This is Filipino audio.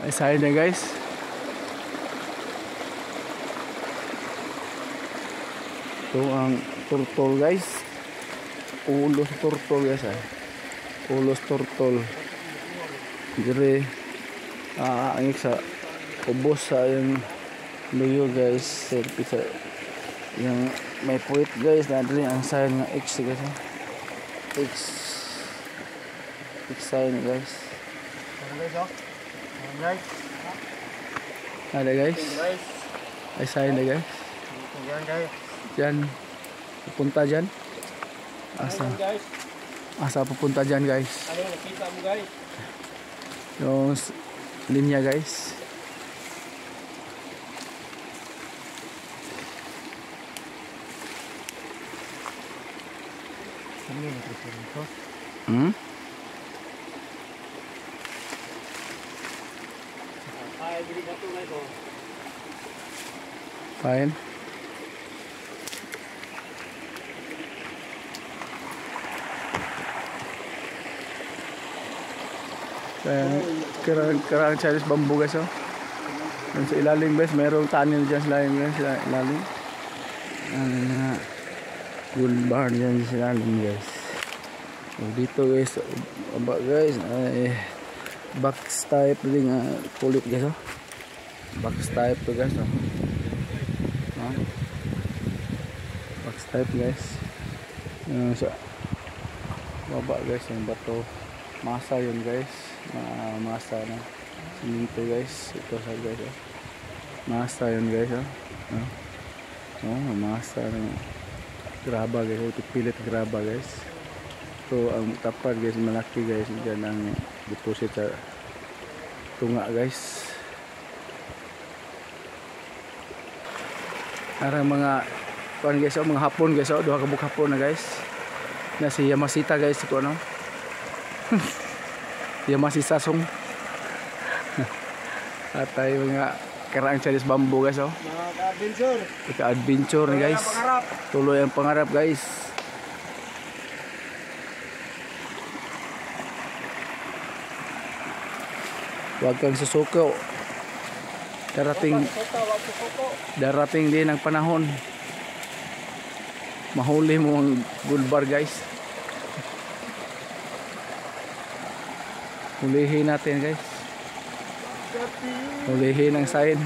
May sign na guys. Ito ang turtle guys. Ulos turtle guys Ulos turtle. Dire ang sa ubos sa yung luyo guys. Sa yung may puwit guys na dire ang sign nga X guys. X sign guys. Ada guys. Ay sign na guys. Diyan pupunta dyan. Asa pupunta dyan guys. Ano yung nakita mo guys? Yung linya guys. Ay, bili na ito guys. Fine. Karang Chinese bamboo guys Sa ilalim guys, mayroong tunnel dyan sa ilalim guys. Ilalim. Gold bar dyan sa ilalim guys. Dito guys, baba guys, ay box type din kulit guys Box type to guys Box type guys. Sa baba guys, yung bato. Masa yun guys. Masa na siminto guys. Ito sa guys masa yun guys masa na graba guys. Pilit graba guys. Ito ang tapad guys, malaki guys. Diyan ang deposit sa tunga guys. Arang mga kuan guys mga hapon guys duha ka buk hapon na guys. Na si Yamashita guys ito Yamashita song. At tayo mga karang Chinese bamboo guys Mga ka-adventure. Ika-adventure ni guys. Tuloy ang pangarap guys. Huwag kang susuko. Darating din ang panahon. Mahuli mo ang gold bar guys. Hulihin natin guys. Hulihin ang sign.